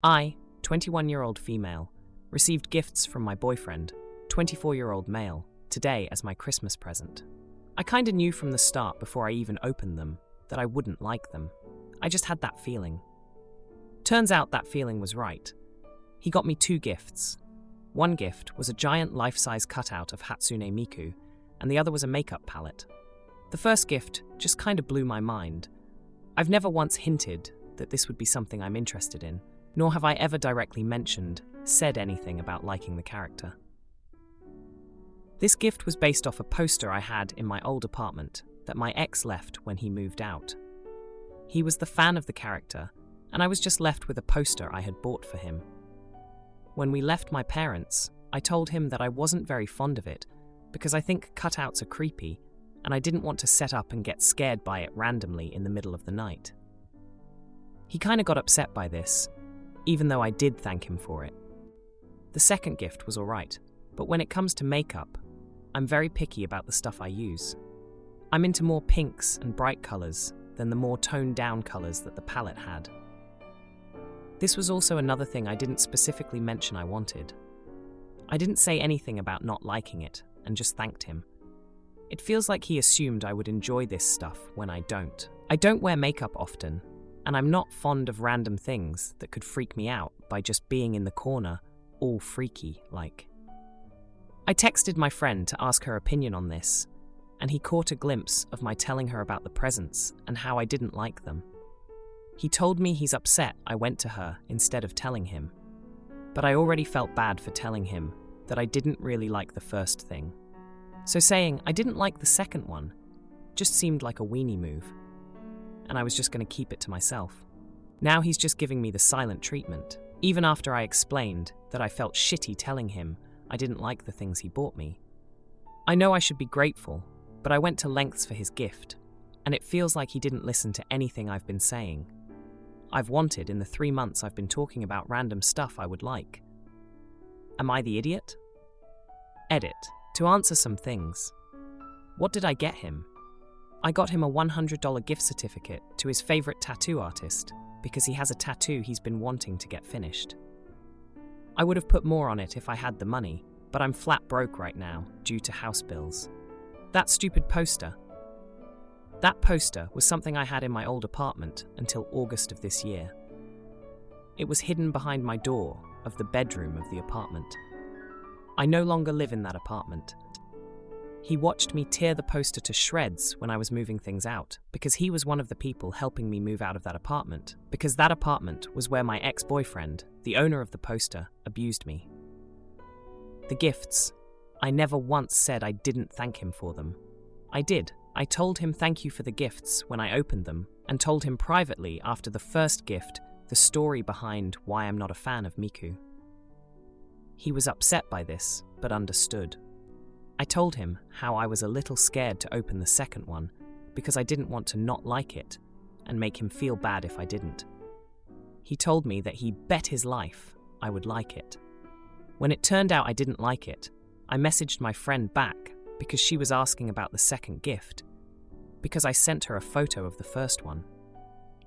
I, 21-year-old female, received gifts from my boyfriend, 24-year-old male, today as my Christmas present. I kinda knew from the start before I even opened them that I wouldn't like them. I just had that feeling. Turns out that feeling was right. He got me 2 gifts. One gift was a giant life-size cutout of Hatsune Miku, and the other was a makeup palette. The first gift just kinda blew my mind. I've never once hinted that this would be something I'm interested in, nor have I ever directly said anything about liking the character. This gift was based off a poster I had in my old apartment that my ex left when he moved out. He was the fan of the character, and I was just left with a poster I had bought for him. When we left my parents, I told him that I wasn't very fond of it because I think cutouts are creepy, and I didn't want to set up and get scared by it randomly in the middle of the night. He kinda got upset by this, even though I did thank him for it. The second gift was alright, but when it comes to makeup, I'm very picky about the stuff I use. I'm into more pinks and bright colours than the more toned-down colours that the palette had. This was also another thing I didn't specifically mention I wanted. I didn't say anything about not liking it, and just thanked him. It feels like he assumed I would enjoy this stuff when I don't. I don't wear makeup often, and I'm not fond of random things that could freak me out by just being in the corner, all freaky-like. I texted my friend to ask her opinion on this, and he caught a glimpse of my telling her about the presents and how I didn't like them. He told me he's upset I went to her instead of telling him, but I already felt bad for telling him that I didn't really like the first thing. So saying I didn't like the second one just seemed like a weenie move, and I was just going to keep it to myself. Now he's just giving me the silent treatment, even after I explained that I felt shitty telling him I didn't like the things he bought me. I know I should be grateful, but I went to lengths for his gift, and it feels like he didn't listen to anything I've been saying. I've wanted in the 3 months I've been talking about random stuff I would like. Am I the idiot? Edit. To answer some things. What did I get him? I got him a $100 gift certificate to his favorite tattoo artist because he has a tattoo he's been wanting to get finished. I would have put more on it if I had the money, but I'm flat broke right now due to house bills. That stupid poster. That poster was something I had in my old apartment until August of this year. It was hidden behind my door of the bedroom of the apartment. I no longer live in that apartment. He watched me tear the poster to shreds when I was moving things out because he was one of the people helping me move out of that apartment, because that apartment was where my ex-boyfriend, the owner of the poster, abused me. The gifts. I never once said I didn't thank him for them. I did. I told him thank you for the gifts when I opened them, and told him privately after the first gift the story behind why I'm not a fan of Miku. He was upset by this, but understood. I told him how I was a little scared to open the second one because I didn't want to not like it and make him feel bad if I didn't. He told me that he bet his life I would like it. When it turned out I didn't like it, I messaged my friend back because she was asking about the second gift, because I sent her a photo of the first one.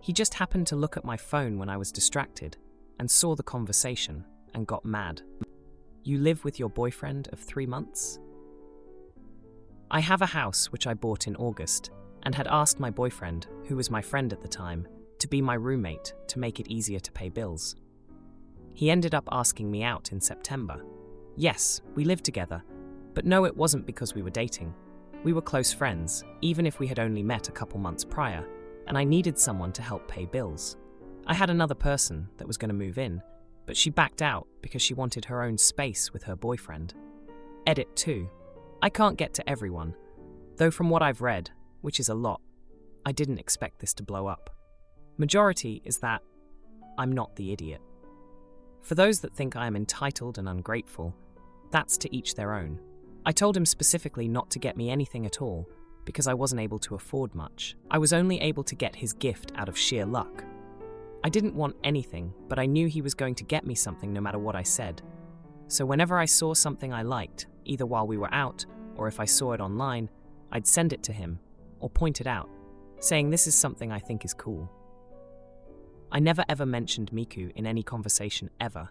He just happened to look at my phone when I was distracted and saw the conversation and got mad. You live with your boyfriend of 3 months? I have a house which I bought in August and had asked my boyfriend, who was my friend at the time, to be my roommate to make it easier to pay bills. He ended up asking me out in September. Yes, we lived together, but no, it wasn't because we were dating. We were close friends, even if we had only met a couple months prior, and I needed someone to help pay bills. I had another person that was going to move in, but she backed out because she wanted her own space with her boyfriend. Edit 2. I can't get to everyone, though from what I've read, which is a lot, I didn't expect this to blow up. Majority is that I'm not the idiot. For those that think I am entitled and ungrateful, that's to each their own. I told him specifically not to get me anything at all because I wasn't able to afford much. I was only able to get his gift out of sheer luck. I didn't want anything, but I knew he was going to get me something no matter what I said. So whenever I saw something I liked, either while we were out or if I saw it online, I'd send it to him or point it out, saying this is something I think is cool. I never ever mentioned Miku in any conversation ever.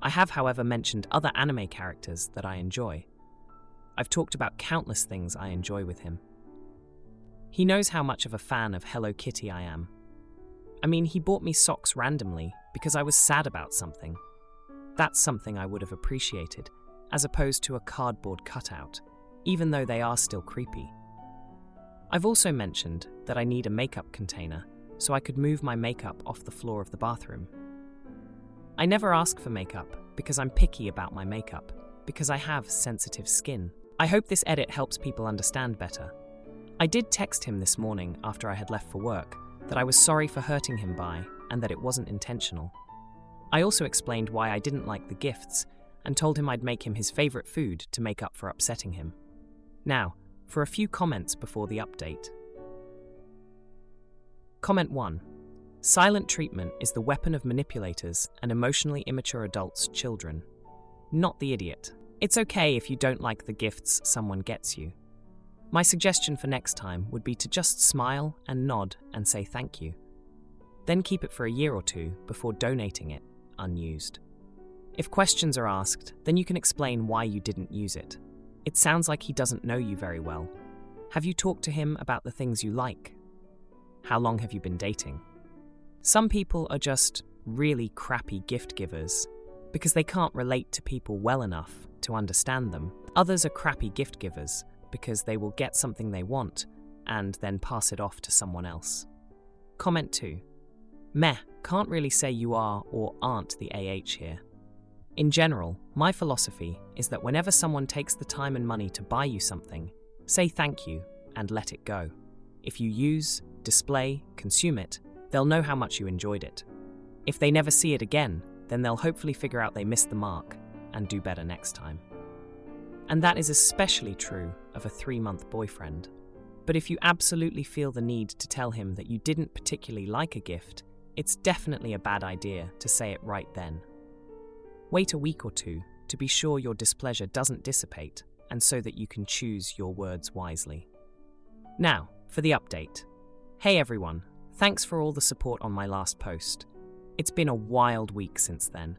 I have, however, mentioned other anime characters that I enjoy. I've talked about countless things I enjoy with him. He knows how much of a fan of Hello Kitty I am. I mean, he bought me socks randomly because I was sad about something. That's something I would have appreciated, as opposed to a cardboard cutout, even though they are still creepy. I've also mentioned that I need a makeup container so I could move my makeup off the floor of the bathroom. I never ask for makeup because I'm picky about my makeup, because I have sensitive skin. I hope this edit helps people understand better. I did text him this morning after I had left for work that I was sorry for hurting him by and that it wasn't intentional. I also explained why I didn't like the gifts and told him I'd make him his favorite food to make up for upsetting him. Now, for a few comments before the update. Comment 1. Silent treatment is the weapon of manipulators and emotionally immature adults' children. Not the idiot. It's okay if you don't like the gifts someone gets you. My suggestion for next time would be to just smile and nod and say thank you. Then keep it for a year or two before donating it, unused. If questions are asked, then you can explain why you didn't use it. It sounds like he doesn't know you very well. Have you talked to him about the things you like? How long have you been dating? Some people are just really crappy gift givers because they can't relate to people well enough to understand them. Others are crappy gift givers because they will get something they want and then pass it off to someone else. Comment 2. Meh, can't really say you are or aren't the AH here. In general, my philosophy is that whenever someone takes the time and money to buy you something, say thank you and let it go. If you use, display, consume it, they'll know how much you enjoyed it. If they never see it again, then they'll hopefully figure out they missed the mark and do better next time. And that is especially true of a 3-month boyfriend. But if you absolutely feel the need to tell him that you didn't particularly like a gift, it's definitely a bad idea to say it right then. Wait a week or two to be sure your displeasure doesn't dissipate and so that you can choose your words wisely. Now, for the update. Hey everyone, thanks for all the support on my last post. It's been a wild week since then,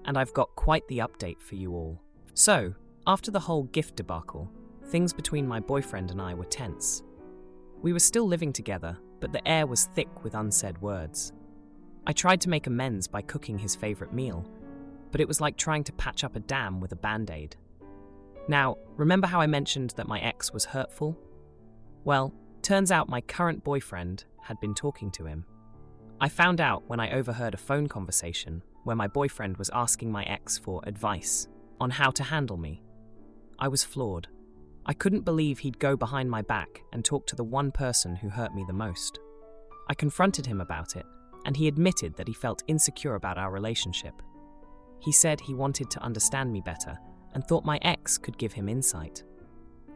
and I've got quite the update for you all. So, after the whole gift debacle, things between my boyfriend and I were tense. We were still living together, but the air was thick with unsaid words. I tried to make amends by cooking his favorite meal, but it was like trying to patch up a dam with a band-aid. Now, remember how I mentioned that my ex was hurtful? Well, turns out my current boyfriend had been talking to him. I found out when I overheard a phone conversation where my boyfriend was asking my ex for advice on how to handle me. I was floored. I couldn't believe he'd go behind my back and talk to the one person who hurt me the most. I confronted him about it, and he admitted that he felt insecure about our relationship. He said he wanted to understand me better and thought my ex could give him insight.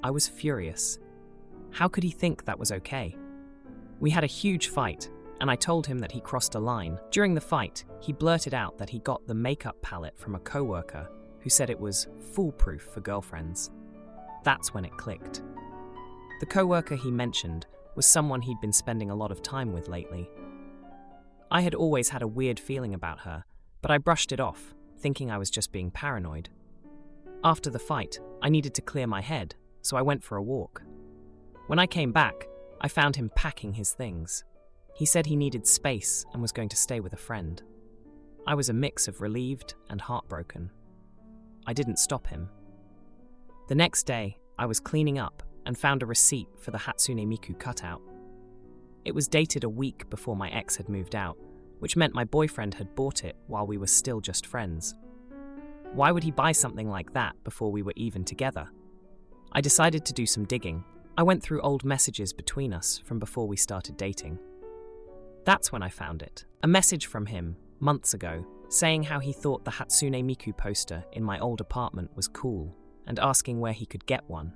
I was furious. How could he think that was okay? We had a huge fight, and I told him that he crossed a line. During the fight, he blurted out that he got the makeup palette from a coworker who said it was foolproof for girlfriends. That's when it clicked. The coworker he mentioned was someone he'd been spending a lot of time with lately. I had always had a weird feeling about her, but I brushed it off, thinking I was just being paranoid. After the fight, I needed to clear my head, so I went for a walk. When I came back, I found him packing his things. He said he needed space and was going to stay with a friend. I was a mix of relieved and heartbroken. I didn't stop him. The next day, I was cleaning up and found a receipt for the Hatsune Miku cutout. It was dated a week before my ex had moved out, which meant my boyfriend had bought it while we were still just friends. Why would he buy something like that before we were even together? I decided to do some digging. I went through old messages between us from before we started dating. That's when I found it. A message from him, months ago, saying how he thought the Hatsune Miku poster in my old apartment was cool and asking where he could get one.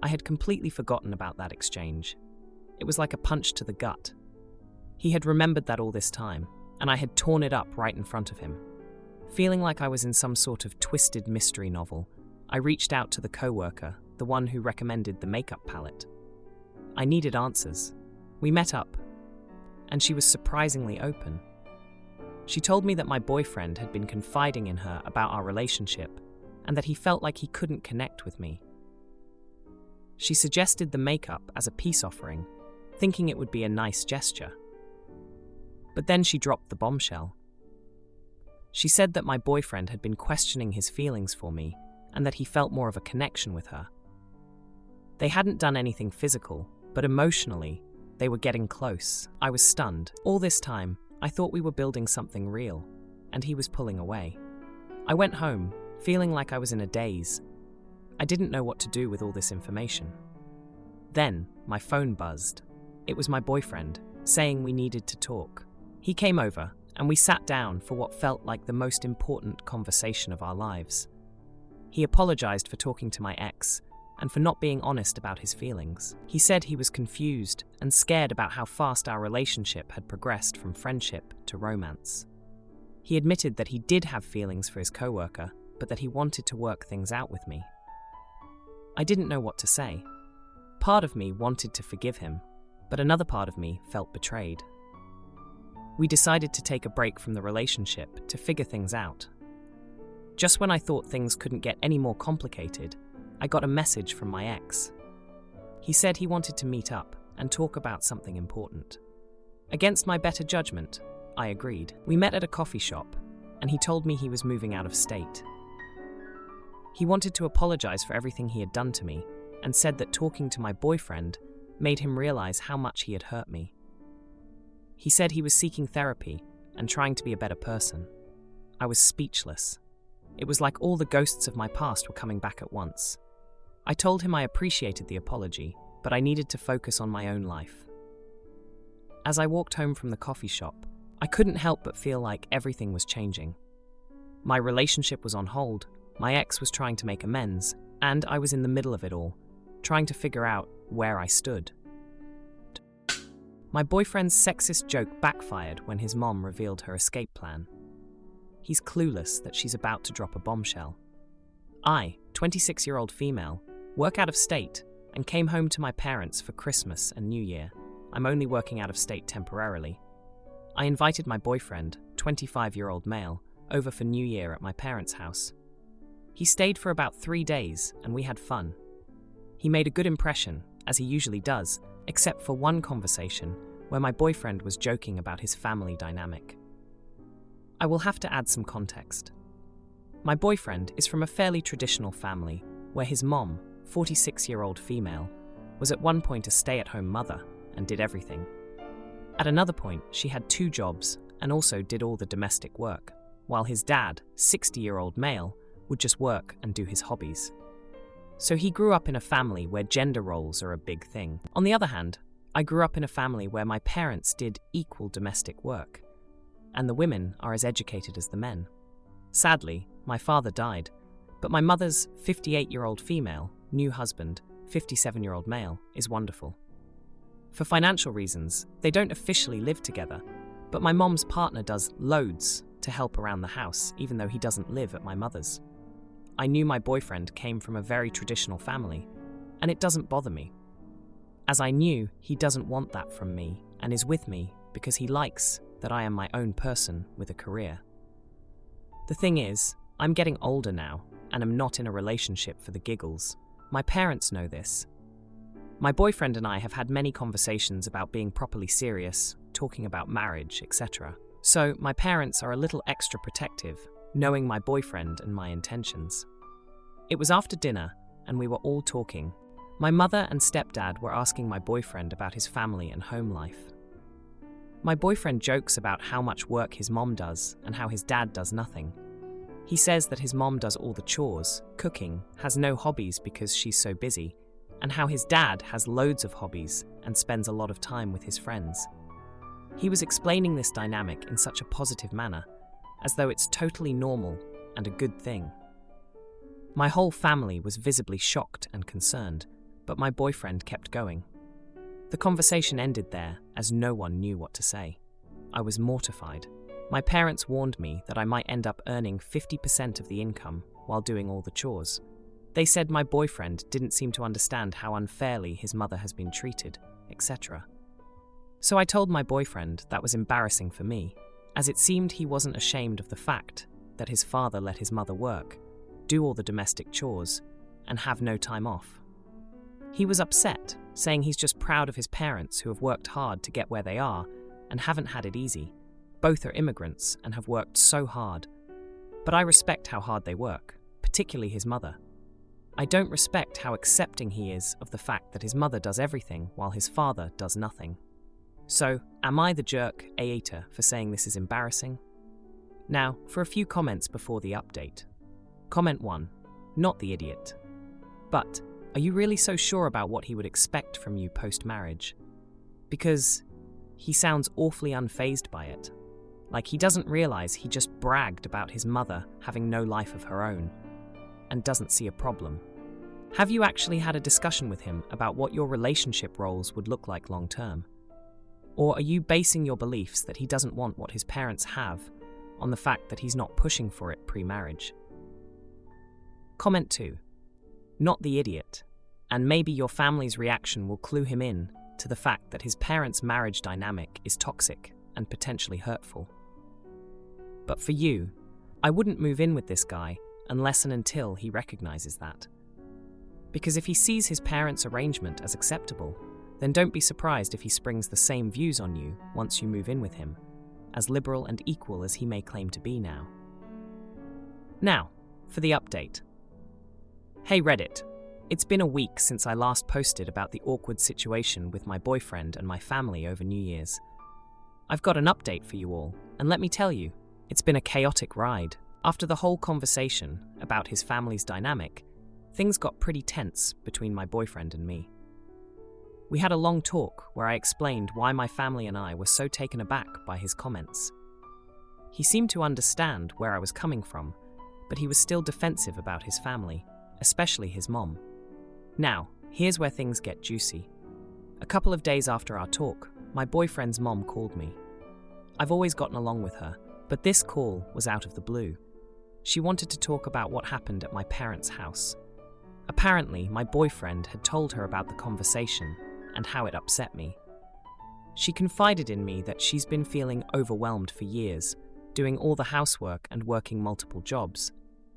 I had completely forgotten about that exchange. It was like a punch to the gut. He had remembered that all this time, and I had torn it up right in front of him. Feeling like I was in some sort of twisted mystery novel, I reached out to the coworker, the one who recommended the makeup palette. I needed answers. We met up, and she was surprisingly open. She told me that my boyfriend had been confiding in her about our relationship and that he felt like he couldn't connect with me. She suggested the makeup as a peace offering, thinking it would be a nice gesture. But then she dropped the bombshell. She said that my boyfriend had been questioning his feelings for me and that he felt more of a connection with her. They hadn't done anything physical, but emotionally, they were getting close. I was stunned. All this time, I thought we were building something real, and he was pulling away. I went home, feeling like I was in a daze. I didn't know what to do with all this information. Then, my phone buzzed. It was my boyfriend, saying we needed to talk. He came over, and we sat down for what felt like the most important conversation of our lives. He apologized for talking to my ex, and for not being honest about his feelings. He said he was confused and scared about how fast our relationship had progressed from friendship to romance. He admitted that he did have feelings for his coworker, but that he wanted to work things out with me. I didn't know what to say. Part of me wanted to forgive him, but another part of me felt betrayed. We decided to take a break from the relationship to figure things out. Just when I thought things couldn't get any more complicated, I got a message from my ex. He said he wanted to meet up and talk about something important. Against my better judgment, I agreed. We met at a coffee shop, and he told me he was moving out of state. He wanted to apologize for everything he had done to me, and said that talking to my boyfriend made him realize how much he had hurt me. He said he was seeking therapy and trying to be a better person. I was speechless. It was like all the ghosts of my past were coming back at once. I told him I appreciated the apology, but I needed to focus on my own life. As I walked home from the coffee shop, I couldn't help but feel like everything was changing. My relationship was on hold, my ex was trying to make amends, and I was in the middle of it all, trying to figure out where I stood. My boyfriend's sexist joke backfired when his mom revealed her escape plan. He's clueless that she's about to drop a bombshell. I, 26-year-old female, work out of state and came home to my parents for Christmas and New Year. I'm only working out of state temporarily. I invited my boyfriend, 25-year-old male, over for New Year at my parents' house. He stayed for about 3 days and we had fun. He made a good impression, as he usually does, except for one conversation where my boyfriend was joking about his family dynamic. I will have to add some context. My boyfriend is from a fairly traditional family where his mom, 46-year-old female, was at one point a stay-at-home mother and did everything. At another point, she had 2 jobs and also did all the domestic work, while his dad, 60-year-old male, would just work and do his hobbies. So he grew up in a family where gender roles are a big thing. On the other hand, I grew up in a family where my parents did equal domestic work, and the women are as educated as the men. Sadly, my father died, but my mother's 58-year-old female, new husband, 57-year-old male, is wonderful. For financial reasons, they don't officially live together, but my mom's partner does loads to help around the house, even though he doesn't live at my mother's. I knew my boyfriend came from a very traditional family, and it doesn't bother me, as I knew he doesn't want that from me and is with me because he likes that I am my own person with a career. The thing is, I'm getting older now and am not in a relationship for the giggles. My parents know this. My boyfriend and I have had many conversations about being properly serious, talking about marriage, etc. So my parents are a little extra protective, knowing my boyfriend and my intentions. It was after dinner, and we were all talking. My mother and stepdad were asking my boyfriend about his family and home life. My boyfriend jokes about how much work his mom does and how his dad does nothing. He says that his mom does all the chores, cooking, has no hobbies because she's so busy, and how his dad has loads of hobbies and spends a lot of time with his friends. He was explaining this dynamic in such a positive manner, as though it's totally normal and a good thing. My whole family was visibly shocked and concerned, but my boyfriend kept going. The conversation ended there as no one knew what to say. I was mortified. My parents warned me that I might end up earning 50% of the income while doing all the chores. They said my boyfriend didn't seem to understand how unfairly his mother has been treated, etc. So I told my boyfriend that was embarrassing for me, as it seemed he wasn't ashamed of the fact that his father let his mother work, do all the domestic chores, and have no time off. He was upset, saying he's just proud of his parents who have worked hard to get where they are and haven't had it easy. Both are immigrants and have worked so hard. But I respect how hard they work, particularly his mother. I don't respect how accepting he is of the fact that his mother does everything while his father does nothing. So, am I the jerk, Aita, for saying this is embarrassing? Now, for a few comments before the update. Comment 1. Not the idiot. But, are you really so sure about what he would expect from you post-marriage? Because he sounds awfully unfazed by it. Like he doesn't realize he just bragged about his mother having no life of her own, and doesn't see a problem. Have you actually had a discussion with him about what your relationship roles would look like long-term? Or are you basing your beliefs that he doesn't want what his parents have on the fact that he's not pushing for it pre-marriage? Comment 2. Not the idiot. And maybe your family's reaction will clue him in to the fact that his parents' marriage dynamic is toxic and potentially hurtful. But for you, I wouldn't move in with this guy unless and until he recognizes that. Because if he sees his parents' arrangement as acceptable, then don't be surprised if he springs the same views on you once you move in with him, as liberal and equal as he may claim to be now. Now, for the update. Hey Reddit, it's been a week since I last posted about the awkward situation with my boyfriend and my family over New Year's. I've got an update for you all, and let me tell you, it's been a chaotic ride. After the whole conversation about his family's dynamic, things got pretty tense between my boyfriend and me. We had a long talk where I explained why my family and I were so taken aback by his comments. He seemed to understand where I was coming from, but he was still defensive about his family, especially his mom. Now, here's where things get juicy. A couple of days after our talk, my boyfriend's mom called me. I've always gotten along with her, but this call was out of the blue. She wanted to talk about what happened at my parents' house. Apparently, my boyfriend had told her about the conversation and how it upset me. She confided in me that she's been feeling overwhelmed for years, doing all the housework and working multiple jobs.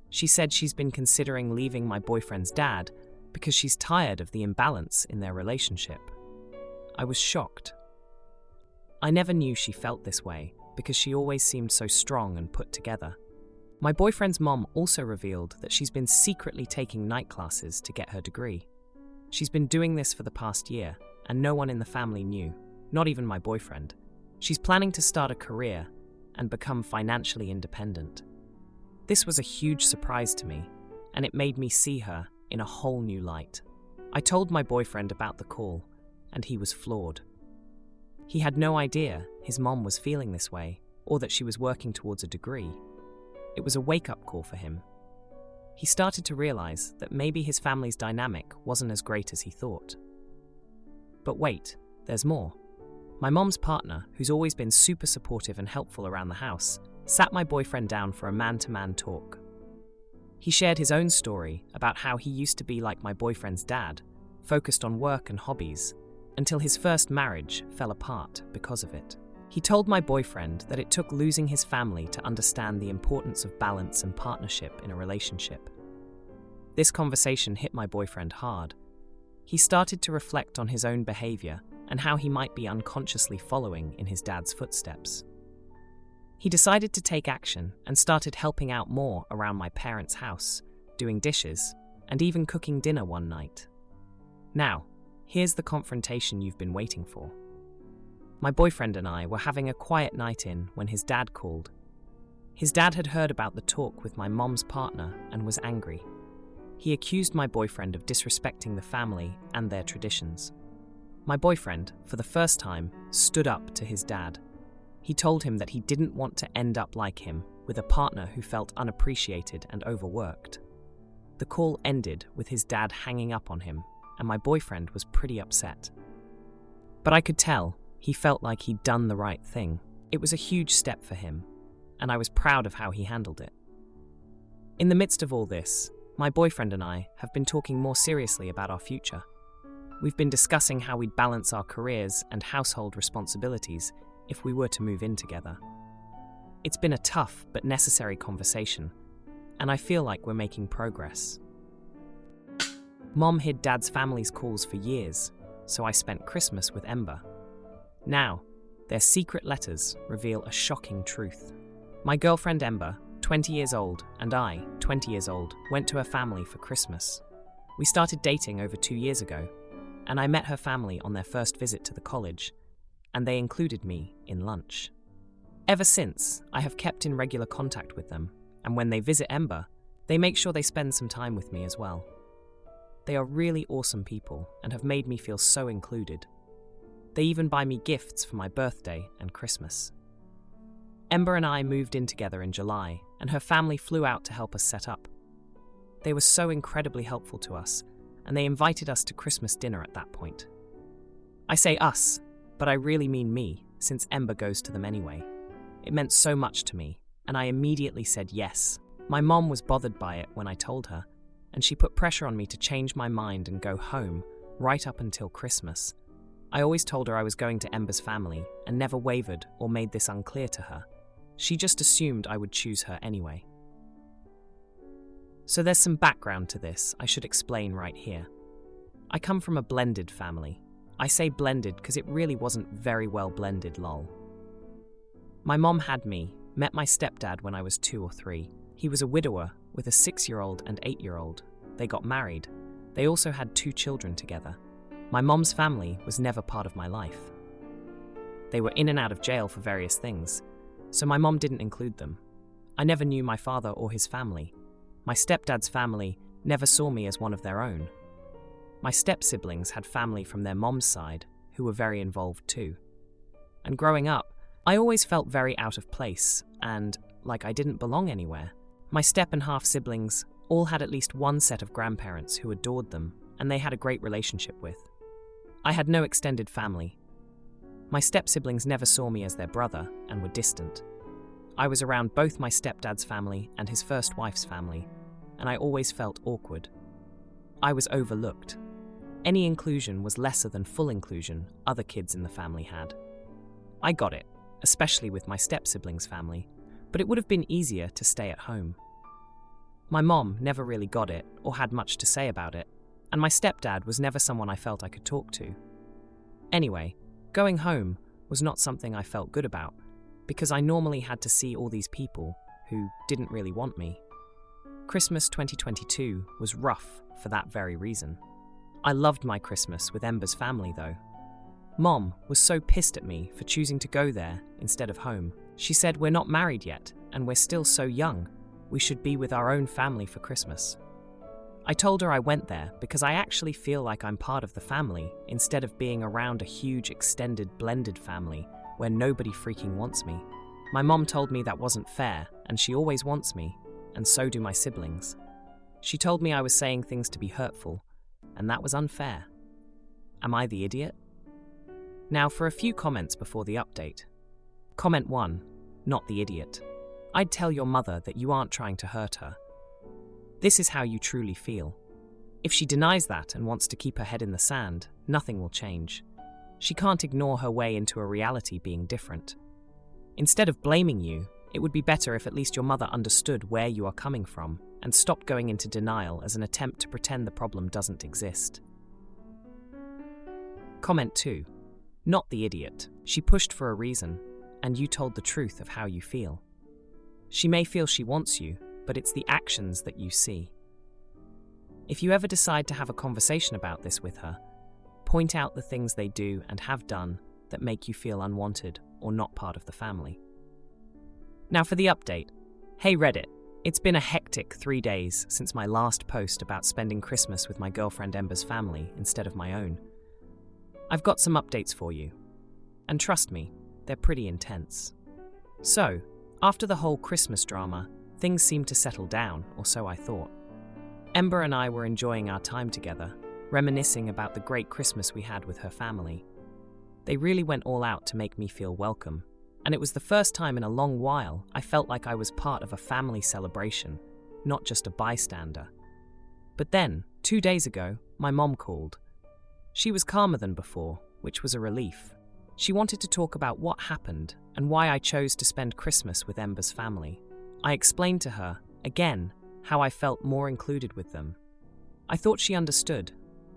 She said she's been considering leaving my boyfriend's dad because she's tired of the imbalance in their relationship. I was shocked. I never knew she felt this way because she always seemed so strong and put together. My boyfriend's mom also revealed that she's been secretly taking night classes to get her degree. She's been doing this for the past year, and no one in the family knew, not even my boyfriend. She's planning to start a career and become financially independent. This was a huge surprise to me, and it made me see her in a whole new light. I told my boyfriend about the call, and he was floored. He had no idea his mom was feeling this way, or that she was working towards a degree. It was a wake-up call for him. He started to realize that maybe his family's dynamic wasn't as great as he thought. But wait, there's more. My mom's partner, who's always been super supportive and helpful around the house, sat my boyfriend down for a man-to-man talk. He shared his own story about how he used to be like my boyfriend's dad, focused on work and hobbies, until his first marriage fell apart because of it. He told my boyfriend that it took losing his family to understand the importance of balance and partnership in a relationship. This conversation hit my boyfriend hard. He started to reflect on his own behavior and how he might be unconsciously following in his dad's footsteps. He decided to take action and started helping out more around my parents' house, doing dishes, and even cooking dinner one night. Now, here's the confrontation you've been waiting for. My boyfriend and I were having a quiet night in when his dad called. His dad had heard about the talk with my mom's partner and was angry. He accused my boyfriend of disrespecting the family and their traditions. My boyfriend, for the first time, stood up to his dad. He told him that he didn't want to end up like him, with a partner who felt unappreciated and overworked. The call ended with his dad hanging up on him, and my boyfriend was pretty upset. But I could tell he felt like he'd done the right thing. It was a huge step for him, and I was proud of how he handled it. In the midst of all this, my boyfriend and I have been talking more seriously about our future. We've been discussing how we'd balance our careers and household responsibilities if we were to move in together. It's been a tough but necessary conversation, and I feel like we're making progress. Mom hid Dad's family's calls for years, so I spent Christmas with Ember. Now, their secret letters reveal a shocking truth. My girlfriend Ember, 20 years old, and I, 20 years old, went to her family for Christmas. We started dating over 2 years ago, and I met her family on their first visit to the college, and they included me in lunch. Ever since, I have kept in regular contact with them, and when they visit Ember, they make sure they spend some time with me as well. They are really awesome people and have made me feel so included. They even buy me gifts for my birthday and Christmas. Ember and I moved in together in July, and her family flew out to help us set up. They were so incredibly helpful to us, and they invited us to Christmas dinner at that point. I say us, but I really mean me, since Ember goes to them anyway. It meant so much to me, and I immediately said yes. My mom was bothered by it when I told her, and she put pressure on me to change my mind and go home, right up until Christmas. I always told her I was going to Ember's family, and never wavered or made this unclear to her. She just assumed I would choose her anyway. So there's some background to this I should explain right here. I come from a blended family. I say blended because it really wasn't very well blended, lol. My mom had me, met my stepdad when I was 2 or 3. He was a widower with a 6-year-old and 8-year-old. They got married. They also had 2 children together. My mom's family was never part of my life. They were in and out of jail for various things, so my mom didn't include them. I never knew my father or his family. My stepdad's family never saw me as one of their own. My step-siblings had family from their mom's side who were very involved too. And growing up, I always felt very out of place and like I didn't belong anywhere. My step and half siblings all had at least one set of grandparents who adored them and they had a great relationship with. I had no extended family. My step-siblings never saw me as their brother and were distant. I was around both my stepdad's family and his first wife's family, and I always felt awkward. I was overlooked. Any inclusion was lesser than full inclusion other kids in the family had. I got it, especially with my step-siblings' family, but it would have been easier to stay at home. My mom never really got it or had much to say about it, and my stepdad was never someone I felt I could talk to. Anyway, going home was not something I felt good about, because I normally had to see all these people who didn't really want me. Christmas 2022 was rough for that very reason. I loved my Christmas with Ember's family though. Mom was so pissed at me for choosing to go there instead of home. She said we're not married yet and we're still so young. We should be with our own family for Christmas. I told her I went there because I actually feel like I'm part of the family instead of being around a huge extended blended family where nobody freaking wants me. My mom told me that wasn't fair and she always wants me, and so do my siblings. She told me I was saying things to be hurtful, and that was unfair. Am I the idiot? Now for a few comments before the update. Comment 1, not the idiot. I'd tell your mother that you aren't trying to hurt her. This is how you truly feel. If she denies that and wants to keep her head in the sand, nothing will change. She can't ignore her way into a reality being different. Instead of blaming you, it would be better if at least your mother understood where you are coming from and stopped going into denial as an attempt to pretend the problem doesn't exist. Comment 2. Not the idiot. She pushed for a reason, and you told the truth of how you feel. She may feel she wants you, but it's the actions that you see. If you ever decide to have a conversation about this with her, point out the things they do and have done that make you feel unwanted or not part of the family. Now for the update. Hey Reddit, it's been a hectic 3 days since my last post about spending Christmas with my girlfriend Ember's family instead of my own. I've got some updates for you. And trust me, they're pretty intense. So, after the whole Christmas drama, things seemed to settle down, or so I thought. Ember and I were enjoying our time together, reminiscing about the great Christmas we had with her family. They really went all out to make me feel welcome, and it was the first time in a long while I felt like I was part of a family celebration, not just a bystander. But then, 2 days ago, my mom called. She was calmer than before, which was a relief. She wanted to talk about what happened and why I chose to spend Christmas with Ember's family. I explained to her, again, how I felt more included with them. I thought she understood,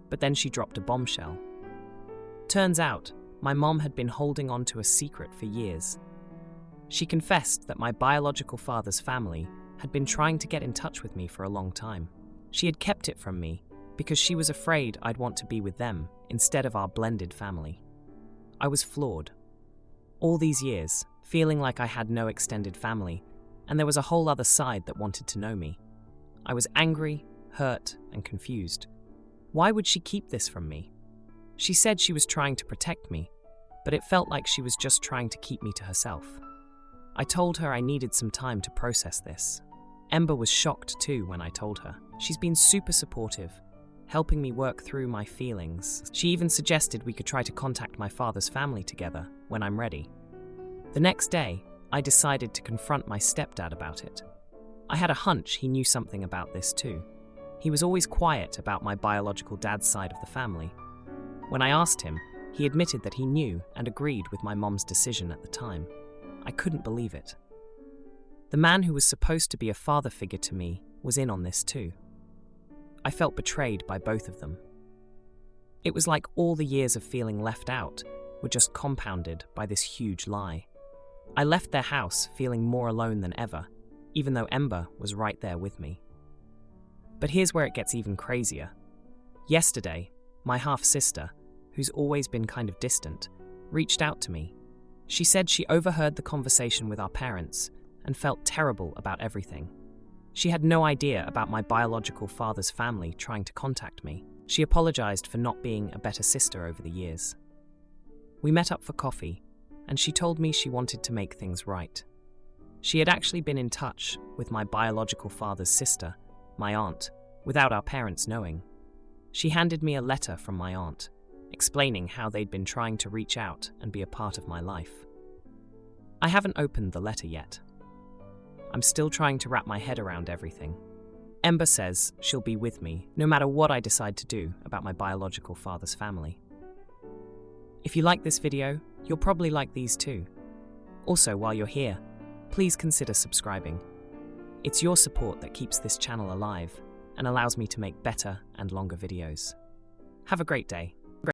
but then she dropped a bombshell. Turns out, my mom had been holding on to a secret for years. She confessed that my biological father's family had been trying to get in touch with me for a long time. She had kept it from me because she was afraid I'd want to be with them instead of our blended family. I was flawed. All these years, feeling like I had no extended family, and there was a whole other side that wanted to know me. I was angry, hurt, and confused. Why would she keep this from me? She said she was trying to protect me, but it felt like she was just trying to keep me to herself. I told her I needed some time to process this. Ember was shocked too when I told her. She's been super supportive, helping me work through my feelings. She even suggested we could try to contact my father's family together when I'm ready. The next day, I decided to confront my stepdad about it. I had a hunch he knew something about this too. He was always quiet about my biological dad's side of the family. When I asked him, he admitted that he knew and agreed with my mom's decision at the time. I couldn't believe it. The man who was supposed to be a father figure to me was in on this too. I felt betrayed by both of them. It was like all the years of feeling left out were just compounded by this huge lie. I left their house feeling more alone than ever, even though Ember was right there with me. But here's where it gets even crazier. Yesterday, my half-sister, who's always been kind of distant, reached out to me. She said she overheard the conversation with our parents and felt terrible about everything. She had no idea about my biological father's family trying to contact me. She apologized for not being a better sister over the years. We met up for coffee, and she told me she wanted to make things right. She had actually been in touch with my biological father's sister, my aunt, without our parents knowing. She handed me a letter from my aunt, explaining how they'd been trying to reach out and be a part of my life. I haven't opened the letter yet. I'm still trying to wrap my head around everything. Ember says she'll be with me no matter what I decide to do about my biological father's family. If you like this video, you'll probably like these too. Also, while you're here, please consider subscribing. It's your support that keeps this channel alive and allows me to make better and longer videos. Have a great day.